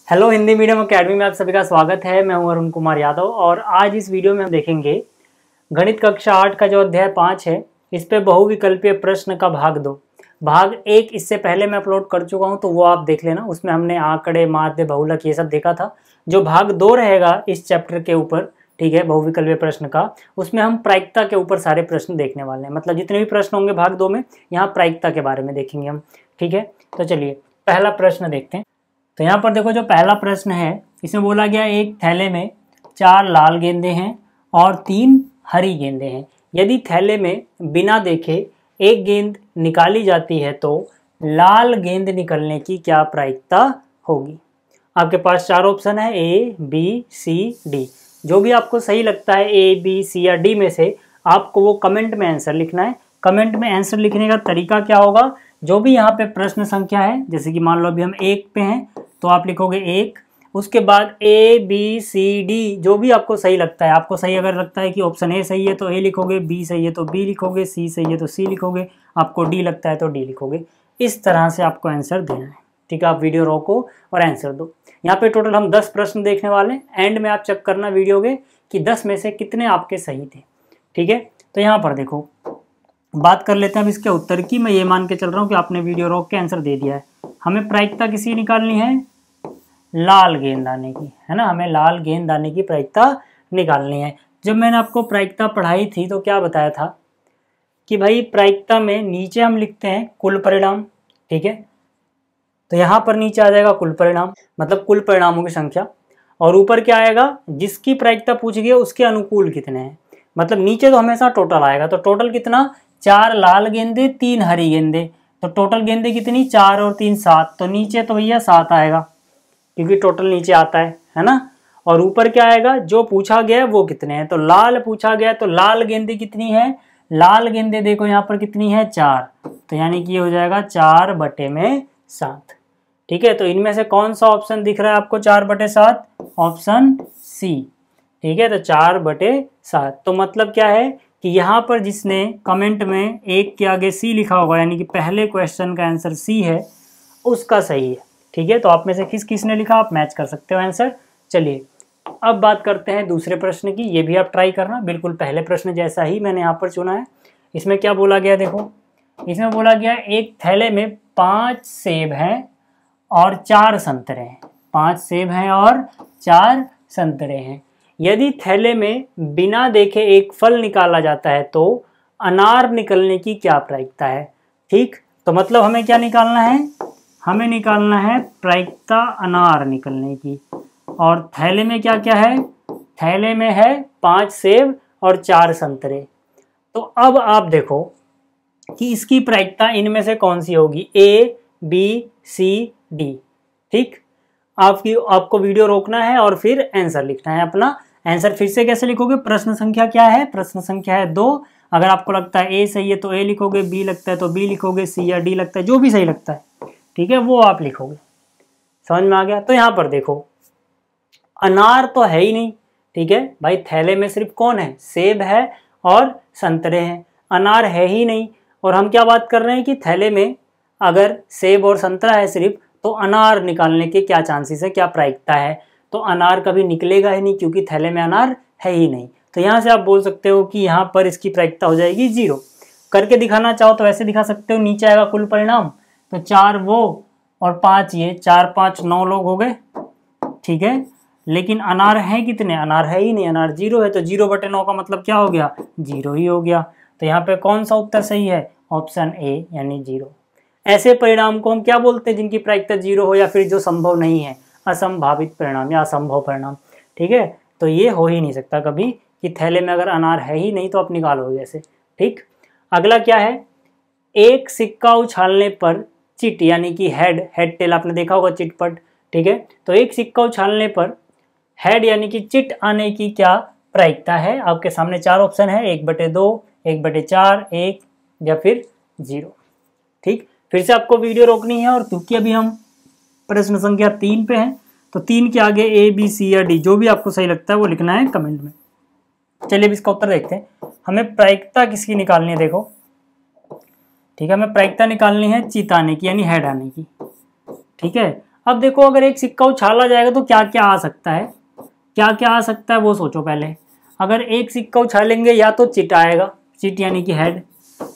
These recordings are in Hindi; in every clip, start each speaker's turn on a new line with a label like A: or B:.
A: हेलो हिंदी मीडियम अकेडमी में आप सभी का स्वागत है। मैं हूं अरुण कुमार यादव और आज इस वीडियो में हम देखेंगे गणित कक्षा 8 का जो अध्याय 5 है इस पे बहुविकल्पीय प्रश्न का भाग 2। भाग 1 इससे पहले मैं अपलोड कर चुका हूं तो वो आप देख लेना। उसमें हमने आंकड़े, माध्य, बहुलक ये सब देखा था। जो भाग 2 रहेगा इस चैप्टर के ऊपर, ठीक है, बहुविकल्पीय प्रश्न का, उसमें हम प्रायिकता के ऊपर सारे प्रश्न देखने वाले हैं। मतलब जितने भी प्रश्न होंगे भाग 2 में, यहाँ प्रायिकता के बारे में देखेंगे हम, ठीक है। तो चलिए पहला प्रश्न देखते हैं। तो यहाँ पर देखो, जो पहला प्रश्न है इसमें बोला गया एक थैले में 4 लाल गेंदें हैं और 3 हरी गेंदें हैं। यदि थैले में बिना देखे एक गेंद निकाली जाती है तो लाल गेंद निकलने की क्या प्रायिकता होगी। आपके पास 4 ऑप्शन है, ए, बी, सी, डी। जो भी आपको सही लगता है ए, बी, सी या डी में से आपको वो कमेंट में आंसर लिखना है। कमेंट में आंसर लिखने का तरीका क्या होगा, जो भी यहाँ पे प्रश्न संख्या है, जैसे कि मान लो अभी हम 1 पे हैं तो आप लिखोगे 1, उसके बाद ए, बी, सी, डी, जो भी आपको सही लगता है। आपको सही अगर लगता है कि ऑप्शन ए सही है तो ए लिखोगे, बी सही है तो बी लिखोगे, सी सही है तो सी लिखोगे, आपको डी लगता है तो डी लिखोगे। इस तरह से आपको आंसर देना है, ठीक है। आप वीडियो रोको और आंसर दो। यहाँ पे टोटल हम 10 प्रश्न देखने वाले हैं। एंड में आप चेक करना वीडियो के कि 10 में से कितने आपके सही थे, ठीक है। तो यहाँ पर देखो, बात कर लेते हैं अब इसके उत्तर की। मैं ये मान के चल रहा हूँ कि आपने वीडियो रोक के आंसर दे दिया है। हमें प्रायिकता किसकी निकालनी है, लाल गेंद आने की, है ना। हमें लाल गेंद आने की प्रायिकता निकालनी है। जब मैंने आपको प्रायिकता पढ़ाई थी तो क्या बताया था कि भाई प्रायिकता में नीचे हम लिखते हैं कुल परिणाम, ठीक है। तो यहाँ पर नीचे आ जाएगा कुल परिणाम, मतलब कुल परिणामों की संख्या, और ऊपर क्या आएगा, जिसकी प्रायिकता पूछी गई उसके अनुकूल कितने हैं। मतलब नीचे तो हमेशा टोटल आएगा। तो टोटल कितना, 4 लाल गेंदे 3 हरी गेंदे, तो टोटल गेंदे कितनी, 4 और 3 7। तो नीचे तो भैया 7 आएगा क्योंकि टोटल नीचे आता है ना। और ऊपर क्या आएगा, जो पूछा गया है वो कितने हैं। तो लाल पूछा गया तो लाल गेंदे कितनी है, लाल गेंदे देखो यहाँ पर कितनी है, 4। तो यानी कि ये हो जाएगा 4/7, ठीक है। तो इनमें से कौन सा ऑप्शन दिख रहा है आपको 4/7, ऑप्शन सी, ठीक है। तो 4/7। तो मतलब क्या है कि यहाँ पर जिसने कमेंट में 1 के आगे सी लिखा होगा, यानी कि पहले क्वेश्चन का आंसर सी है, उसका सही है, ठीक है। तो आप में से किस किसने लिखा आप मैच कर सकते हो आंसर। चलिए अब बात करते हैं दूसरे प्रश्न की। ये भी आप ट्राई करना, बिल्कुल पहले प्रश्न जैसा ही मैंने यहाँ पर चुना है। इसमें क्या बोला गया देखो, इसमें बोला गया एक थैले में 5 सेब हैं और 4 संतरे हैं। 5 सेब हैं और 4 संतरे हैं। यदि थैले में बिना देखे एक फल निकाला जाता है तो अनार निकलने की क्या प्रायिकता है, ठीक। तो मतलब हमें क्या निकालना है, हमें निकालना है प्रायिकता अनार निकलने की। और थैले में क्या क्या है, थैले में है 5 सेब और 4 संतरे। तो अब आप देखो कि इसकी प्रायिकता इनमें से कौन सी होगी, ए, बी, सी, डी, ठीक। आपको वीडियो रोकना है और फिर आंसर लिखना है अपना। आंसर फिर से कैसे लिखोगे, प्रश्न संख्या क्या है, प्रश्न संख्या है 2। अगर आपको लगता है ए सही है तो ए लिखोगे, बी लगता है तो बी लिखोगे, सी या डी लगता है, जो भी सही लगता है, ठीक है, वो आप लिखोगे। समझ में आ गया। तो यहाँ पर देखो, अनार तो है ही नहीं, ठीक है भाई। थैले में सिर्फ कौन है, सेब है और संतरे हैं, अनार है ही नहीं। और हम क्या बात कर रहे हैं कि थैले में अगर सेब और संतरा है सिर्फ, तो अनार निकालने के क्या चांसेस है, क्या प्रायिकता है। तो अनार कभी निकलेगा ही नहीं क्योंकि थैले में अनार है ही नहीं। तो यहाँ से आप बोल सकते हो कि यहाँ पर इसकी प्रायिकता हो जाएगी 0। करके दिखाना चाहो तो ऐसे दिखा सकते हो, नीचे आएगा कुल परिणाम, तो 4 वो और 5 ये, 4 5 9 लोग हो गए, ठीक है। लेकिन अनार है कितने, अनार है ही नहीं, अनार 0 है। तो 0/9 का मतलब क्या हो गया, 0 ही हो गया। तो यहाँ पे कौन सा उत्तर सही है, ऑप्शन ए यानी 0। ऐसे परिणाम को हम क्या बोलते हैं, जिनकी प्रायिकता 0 हो या फिर जो संभव नहीं है, असंभावित परिणाम या असंभव परिणाम, ठीक है। तो ये हो ही नहीं सकता कभी कि थैले में अगर अनार है ही नहीं तो आप निकालोगे ऐसे, ठीक। अगला क्या है, एक सिक्का उछालने पर चिट, यानी कि हेड टेल आपने देखा होगा, चिटपट, ठीक है। तो एक सिक्का उछालने पर हेड यानी कि चिट आने की क्या प्रायिकता है। आपके सामने 4 ऑप्शन है, 1/2, 1/4, 1 या फिर 0, ठीक। फिर से आपको वीडियो रोकनी है और क्योंकि अभी हम प्रश्न संख्या 3 पे हैं तो 3 के आगे ए, बी, सी या डी, जो भी आपको सही लगता है वो लिखना है कमेंट में। चलिए अब इसका उत्तर देखते हैं। हमें प्रायिकता किसकी निकालनी है, देखो, ठीक है। हमें प्रायिकता निकालनी है चित आने की, यानी हेड आने की, ठीक है। अब देखो अगर एक सिक्का उछाला जाएगा तो क्या क्या आ सकता है, क्या क्या आ सकता है वो सोचो पहले। अगर एक सिक्का उछालेंगे या तो चिट आएगा, चिट यानी कि हेड,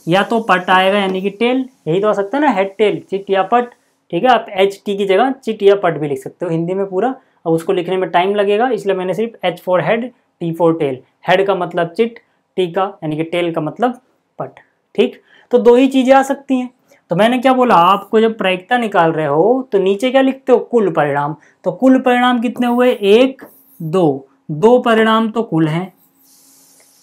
A: या तो पट आएगा यानी कि टेल, यही तो आ सकता है ना, हेड टेल, चिट या पट। ठीक है, आप एच टी की जगह चिट या पट भी लिख सकते हो हिंदी में पूरा। अब उसको लिखने में टाइम लगेगा, इसलिए मैंने सिर्फ H for head, T for tail. Head का मतलब चिट, टी का यानी कि टेल का मतलब पट। ठीक, तो दो ही चीजें आ सकती हैं। तो मैंने क्या बोला, आपको जब प्रायिकता निकाल रहे हो तो नीचे क्या लिखते हो, कुल परिणाम। तो कुल परिणाम कितने हुए, 1 2, 2 परिणाम तो कुल हैं।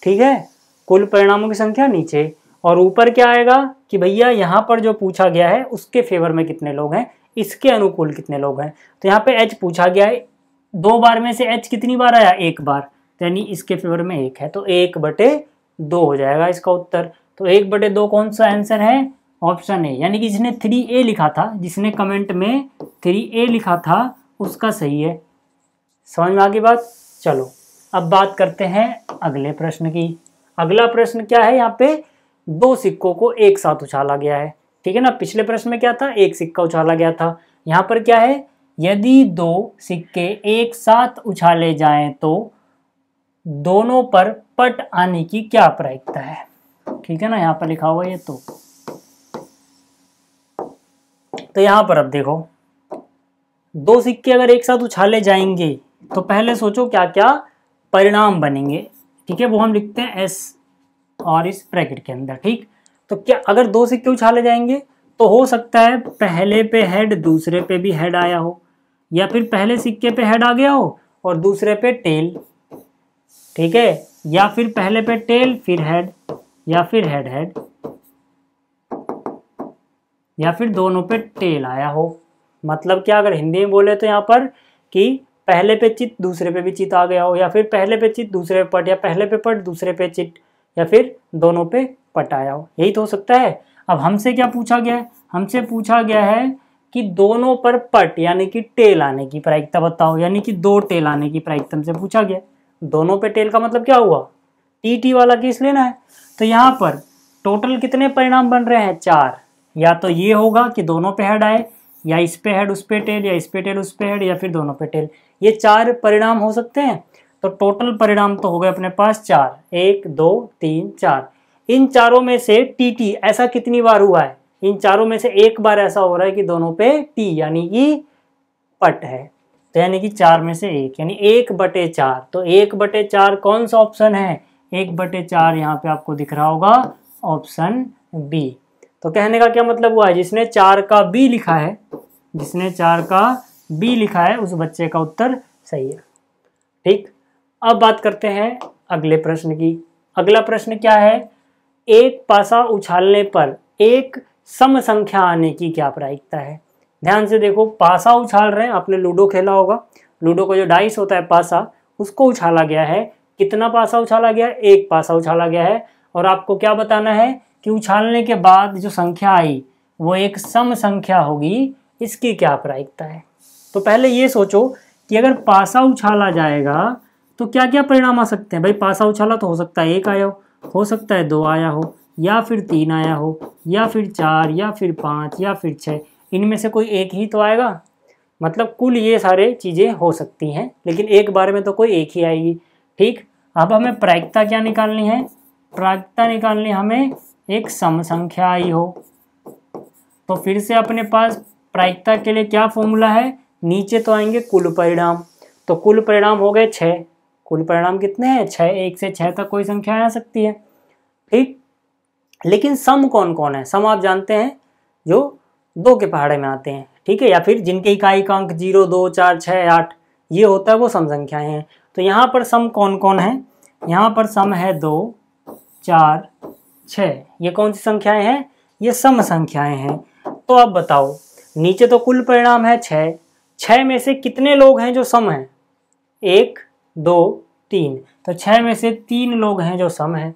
A: ठीक है, कुल परिणामों की संख्या नीचे, और ऊपर क्या आएगा कि भैया यहाँ पर जो पूछा गया है उसके फेवर में कितने लोग हैं, इसके अनुकूल कितने लोग हैं। तो यहाँ पे एच पूछा गया है, 2 बार में से एच कितनी बार आया, 1 बार, तो यानी इसके फेवर में 1 है, तो 1/2 हो जाएगा इसका उत्तर। तो 1/2 कौन सा आंसर है, ऑप्शन ए, यानी कि जिसने 3A लिखा था, जिसने कमेंट में 3A लिखा था उसका सही है। समझ में आ गई बात। चलो अब बात करते हैं अगले प्रश्न की। अगला प्रश्न क्या है, यहाँ पे 2 सिक्कों को एक साथ उछाला गया है। ठीक है ना, पिछले प्रश्न में क्या था, एक सिक्का उछाला गया था। यहाँ पर क्या है, यदि 2 सिक्के एक साथ उछाले जाएं तो दोनों पर पट आने की क्या प्रायिकता है। ठीक है ना, यहाँ पर लिखा हुआ है ये। तो यहाँ पर अब देखो, 2 सिक्के अगर एक साथ उछाले जाएंगे तो पहले सोचो क्या क्या परिणाम बनेंगे। ठीक है, वो हम लिखते हैं एस और इस ब्रैकेट के अंदर। ठीक, तो क्या अगर 2 सिक्के उछाले जाएंगे तो हो सकता है पहले पे हेड दूसरे पे भी हेड आया हो, या फिर पहले सिक्के पे हेड आ गया हो और दूसरे पे टेल। ठीक है, या फिर पहले पे टेल फिर हेड, या फिर हेड हेड, या फिर दोनों पे टेल आया हो। मतलब क्या, अगर हिंदी में बोले तो यहाँ पर कि पहले पे चित दूसरे पे भी चित आ गया हो, या फिर पहले पे चित दूसरे पे पट, या पहले पे पट दूसरे पे चित, या फिर दोनों पे पट आया हो, यही तो हो सकता है। अब हमसे क्या पूछा गया है, हमसे पूछा गया है कि दोनों पर पट यानी कि टेल आने की प्रायिकता बताओ, यानी कि 2 टेल आने की प्रायिकता हमसे पूछा गया। दोनों पे टेल का मतलब क्या हुआ, टी वाला केस लेना है। तो यहाँ पर टोटल कितने परिणाम बन रहे हैं, 4। या तो ये होगा कि दोनों पे हेड आए, या इस पे हेड उस पे टेल, या इस पे टेल उस पे हेड, या फिर दोनों पे टेल। ये 4 परिणाम हो सकते हैं। तो टोटल परिणाम तो हो गए अपने पास 4, 1 2 3 4। इन चारों में से टी ऐसा कितनी बार हुआ है, इन चारों में से एक बार ऐसा हो रहा है कि दोनों पे टी यानी कि पट है। तो यानी कि 4 में से 1, यानी 1/4। तो 1/4 कौन सा ऑप्शन है, 1/4 यहाँ पे आपको दिख रहा होगा, ऑप्शन बी। तो कहने का क्या मतलब हुआ है, जिसने 4 का बी लिखा है, जिसने 4 का बी लिखा है उस बच्चे का उत्तर सही है। ठीक, अब बात करते हैं अगले प्रश्न की। अगला प्रश्न क्या है, एक पासा उछालने पर एक सम संख्या आने की क्या प्रायिकता है। ध्यान से देखो, पासा उछाल रहे हैं, आपने लूडो खेला होगा, लूडो का जो डाइस होता है पासा, उसको उछाला गया है। कितना पासा उछाला गया है, एक पासा उछाला गया है, और आपको क्या बताना है कि उछालने के बाद जो संख्या आई वो एक सम संख्या होगी, इसकी क्या प्रायिकता है। तो पहले ये सोचो कि अगर पासा उछाला जाएगा तो क्या क्या परिणाम आ सकते हैं। भाई पासा उछाला तो हो सकता है 1 आया हो सकता है 2 आया हो, या फिर 3 आया हो, या फिर 4, या फिर 5, या फिर 6, इनमें से कोई एक ही तो आएगा। मतलब कुल ये सारे चीज़ें हो सकती हैं, लेकिन एक बार में तो कोई एक ही आएगी। ठीक, अब हमें प्रायिकता क्या निकालनी है, प्रायिकता निकालनी हमें एक सम संख्या आई हो। तो फिर से अपने पास प्रायिकता के लिए क्या फॉर्मूला है, नीचे तो आएंगे कुल परिणाम। तो कुल परिणाम हो गए 6, कुल परिणाम कितने हैं 6, 1 से 6 तक कोई संख्या आ सकती है। ठीक, लेकिन सम कौन कौन है, सम आप जानते हैं जो 2 के पहाड़े में आते हैं। ठीक है, या फिर जिनके इकाई का अंक 0 2 4 6 8 ये होता है, वो सम संख्याएं हैं। तो यहाँ पर सम कौन कौन है, यहाँ पर सम है 2 4 6, ये कौन सी संख्याएं हैं, ये सम संख्याएं हैं। तो अब बताओ, नीचे तो कुल परिणाम है 6, 6 में से कितने लोग हैं जो सम हैं, 1 2 3, तो 6 में से 3 लोग हैं जो सम हैं।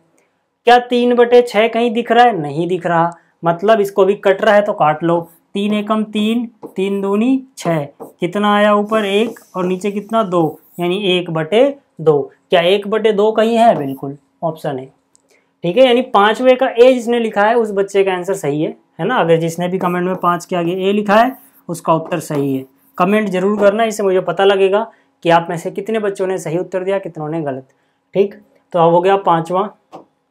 A: क्या 3/6 कहीं दिख रहा है, नहीं दिख रहा, मतलब इसको भी कट रहा है तो काट लो। 3 एकम 3, 3 दूनी 6, कितना आया ऊपर 1 और नीचे कितना 2, यानी 1/2। क्या 1/2 कहीं है, बिल्कुल ऑप्शन है। ठीक है, यानी 5वें का ए जिसने लिखा है उस बच्चे का आंसर सही है ना। अगर जिसने भी कमेंट में 5 के आगे ए लिखा है उसका उत्तर सही है। कमेंट जरूर करना, इससे मुझे पता लगेगा कि आप में से कितने बच्चों ने सही उत्तर दिया, कितनों ने गलत। ठीक, तो अब हो गया 5वां।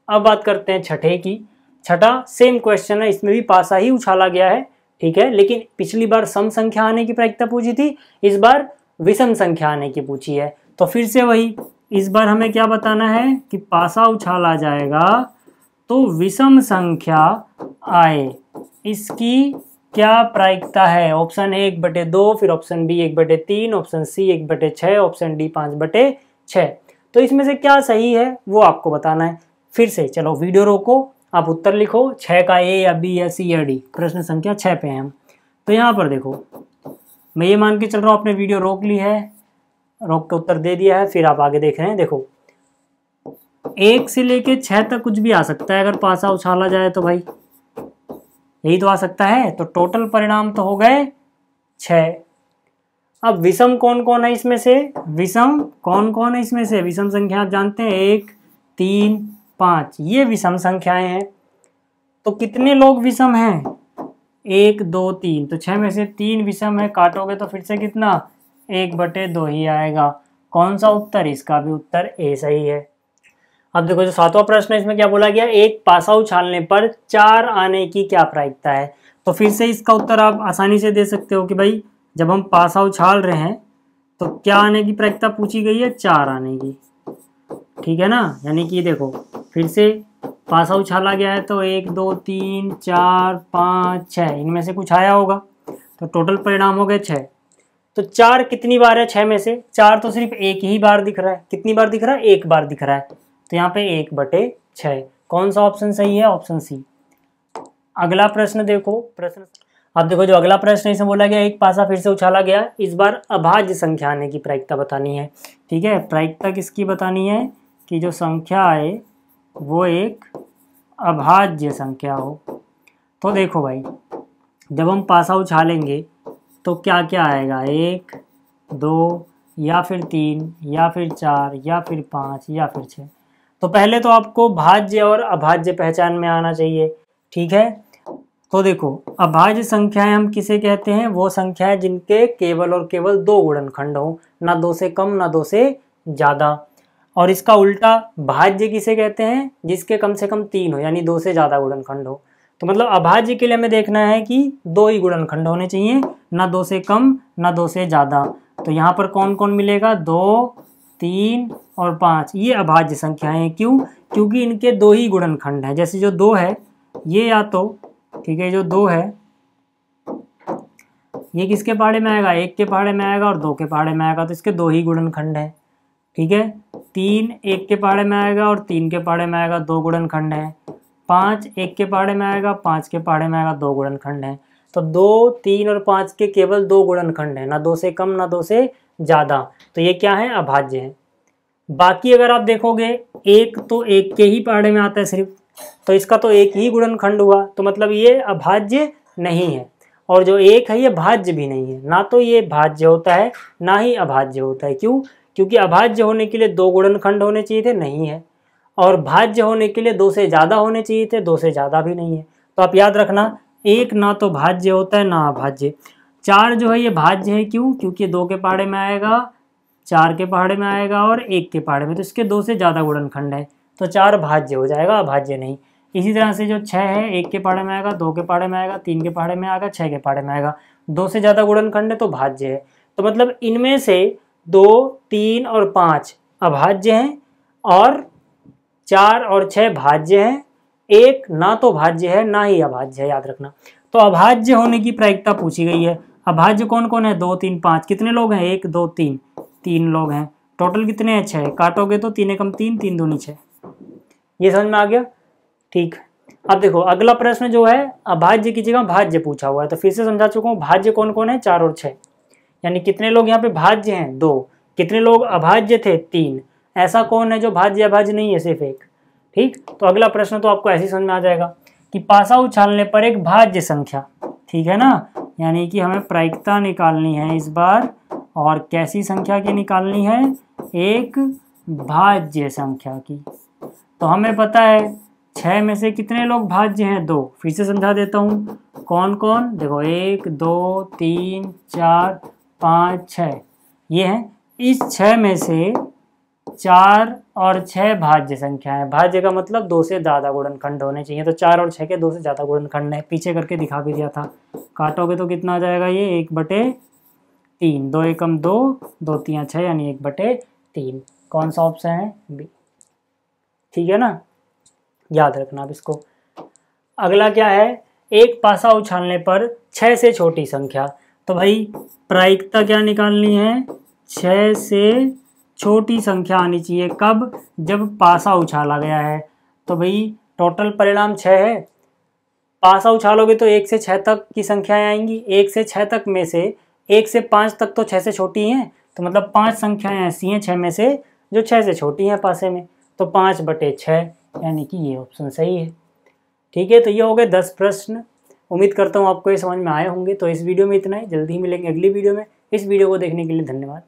A: अब बात करते हैं छठे की। छठा सेम क्वेश्चन है, इसमें भी पासा ही उछाला गया है। ठीक है, लेकिन पिछली बार सम संख्या आने की प्रायिकता पूछी थी, इस बार विषम संख्या आने की पूछी है। तो फिर से वही, इस बार हमें क्या बताना है कि पासा उछाला जाएगा तो विषम संख्या आए, इसकी क्या प्रायिकता है। ऑप्शन ए 1/2, फिर option B 1/3, option C 1/6, option D 5/6। तो इसमें से क्या सही है वो आपको बताना है। फिर से चलो वीडियो रोको, आप उत्तर लिखो। 6 का ए या बी या सी या डी, प्रश्न संख्या 6 पे हैं हम। तो यहाँ पर देखो, मैं ये मान के चल रहा हूँ आपने वीडियो रोक ली है, रोक के उत्तर दे दिया है, फिर आप आगे देख रहे हैं। देखो 1 से लेके 6 तक कुछ भी आ सकता है, अगर पासा उछाला जाए तो भाई यही तो आ सकता है। तो टोटल परिणाम तो हो गए 6। अब विषम कौन कौन है इसमें से, विषम कौन कौन है इसमें से, विषम संख्या आप जानते हैं 1, 3, 5, ये विषम संख्याएं हैं। तो कितने लोग विषम हैं, 1, 2, 3, तो 6 में से 3 विषम है, काटोगे तो फिर से कितना 1/2 ही आएगा। कौन सा उत्तर, इसका भी उत्तर ए सही है। अब देखो जो 7वां प्रश्न है, इसमें क्या बोला गया, एक पासा उछालने पर 4 आने की क्या प्रायिकता है। तो फिर से इसका उत्तर आप आसानी से दे सकते हो कि भाई जब हम पासा उछाल रहे हैं तो क्या आने की प्रायिकता पूछी गई है, 4 आने की। ठीक है ना, यानी कि देखो फिर से पासा उछाला गया है तो 1, 2, 3, 4, 5, 6, इनमें से कुछ आया होगा, तो टोटल परिणाम हो गए 6। तो 4 कितनी बार है 6 में से, 4 तो सिर्फ एक ही बार दिख रहा है। कितनी बार दिख रहा है, एक बार दिख रहा है। तो यहाँ पे 1/6, कौन सा ऑप्शन सही है, ऑप्शन सी। अगला प्रश्न देखो, अब देखो जो अगला प्रश्न है, इसमें बोला गया एक पासा फिर से उछाला गया, इस बार अभाज्य संख्या आने की प्रायिकता बतानी है। ठीक है, प्रायिकता किसकी बतानी है कि जो संख्या आए वो एक अभाज्य संख्या हो। तो देखो भाई जब हम पासा उछालेंगे तो क्या क्या आएगा, 1, 2 या फिर 3 या फिर 4 या फिर 5 या फिर 6। तो पहले तो आपको भाज्य और अभाज्य पहचान में आना चाहिए। ठीक है, तो देखो अभाज्य संख्याएं हम किसे कहते हैं, वो संख्याएं जिनके केवल और केवल 2 गुणनखंड हो, ना 2 से कम ना 2 से ज़्यादा। और इसका उल्टा भाज्य किसे कहते हैं, जिसके कम से कम 3 हो, यानी 2 से ज़्यादा गुणनखंड हो। तो मतलब अभाज्य के लिए हमें देखना है कि 2 ही गुणनखंड होने चाहिए, ना 2 से कम ना 2 से ज़्यादा। तो यहाँ पर कौन कौन मिलेगा, 2, 3 और 5, ये अभाज्य संख्याएं। क्यों, क्योंकि इनके 2 ही गुणनखंड हैं। जैसे जो 2 है ये, या तो ठीक है जो 2 है ये किसके पहाड़े में आएगा, 1 के पहाड़े में आएगा और 2 के पहाड़े में आएगा, तो इसके 2 ही गुणनखंड हैं। ठीक है, 3 1 के पहाड़े में आएगा और 3 के पहाड़े में आएगा, 2 गुणनखंड हैं। 5 1 के पहाड़े में आएगा, 5 के पहाड़े में आएगा, 2 गुणनखंड हैं। तो 2, 3 और 5 के केवल 2 गुणनखंड हैं, ना 2 से कम ना 2 से ज़्यादा। तो ये क्या है, अभाज्य है। बाकी अगर आप देखोगे 1 तो 1 के ही पहाड़े में आता है सिर्फ, तो इसका तो 1 ही गुणनखंड हुआ, तो मतलब ये अभाज्य नहीं है। और जो 1 है ये भाज्य भी नहीं है, ना तो ये भाज्य होता है ना ही अभाज्य होता है। क्यों, क्योंकि अभाज्य होने के लिए 2 गुणनखंड होने चाहिए थे, नहीं है। और भाज्य होने के लिए 2 से ज़्यादा होने चाहिए थे, 2 से ज़्यादा भी नहीं है। तो आप याद रखना, 1 ना तो भाज्य होता है ना अभाज्य। 4 जो है ये भाज्य है, क्यों, क्योंकि 2 के पहाड़े में आएगा, 4 के पहाड़े में आएगा और 1 के पहाड़े में, तो इसके 2 से ज़्यादा गुणनखंड है, तो 4 भाज्य हो जाएगा, अभाज्य नहीं। इसी तरह से जो 6 है, 1 के पहाड़े में आएगा, 2 के पहाड़े में आएगा, 3 के पहाड़े में आएगा, 6 के पहाड़े में आएगा, 2 से ज़्यादा गुणनखंड है तो भाज्य है। तो मतलब इनमें से 2, 3 और 5 अभाज्य हैं और 4 और 6 भाज्य हैं, 1 ना तो भाज्य है ना ही अभाज्य है, याद रखना। तो अभाज्य होने की प्रायिकता पूछी गई है। अभाज्य कौन कौन है, 2, 3, 5, कितने लोग हैं, 1, 2, 3, 3 लोग हैं। टोटल कितने हैं, 6, काटोगे तो 3 एकम 3, 3 दूनी 6। ये समझ में आ गया। ठीक, अब देखो अगला प्रश्न जो है अभाज्य की जगह भाज्य पूछा हुआ है, तो फिर से समझा चुका हूँ। भाज्य कौन कौन है, 4 और 6, यानी कितने लोग यहाँ पे भाज्य हैं, 2। कितने लोग अभाज्य थे, 3। ऐसा कौन है जो भाज्य अभाज्य नहीं है, सिर्फ 1। ठीक, तो अगला प्रश्न तो आपको ऐसे समझ में आ जाएगा कि पासा उछालने पर एक भाज्य संख्या, ठीक है ना, यानी कि हमें प्रायिकता निकालनी है इस बार, और कैसी संख्या की निकालनी है, एक भाज्य संख्या की। तो हमें पता है 6 में से कितने लोग भाज्य हैं, 2। फिर से समझा देता हूँ कौन कौन, देखो 1, 2, 3, 4, 5, 6 ये हैं। इस 6 में से 4 और 6 भाज्य संख्या है। भाज्य का मतलब 2 से ज़्यादा गुणनखंड होने चाहिए, तो 4 और 6 के 2 से ज़्यादा गुणनखंड है। पीछे करके दिखा भी दिया था। काटोगे तो कितना आ जाएगा ये 1/3, 2 एकम 2, 2 तियां 6 यानी 1/3। कौन सा ऑप्शन है? बी। ठीक है ना, याद रखना अब इसको। अगला क्या है? एक पासा उछालने पर 6 से छोटी संख्या। तो भाई प्रायिकता क्या निकालनी है? 6 से छोटी संख्या आनी चाहिए। कब? जब पासा उछाला गया है। तो भाई टोटल परिणाम 6 है। पासा उछालोगे तो 1 से 6 तक की संख्याएं आएंगी। 1 से 6 तक में से 1 से 5 तक तो 6 से छोटी हैं, तो मतलब 5 संख्याएं ऐसी हैं 6 में से जो 6 से छोटी हैं पासे में, तो 5/6 यानी कि ये ऑप्शन सही है। ठीक है, तो ये हो गए 10 प्रश्न। उम्मीद करता हूँ आपको ये समझ में आए होंगे। तो इस वीडियो में इतना ही, जल्दी ही मिलेंगे अगली वीडियो में। इस वीडियो को देखने के लिए धन्यवाद।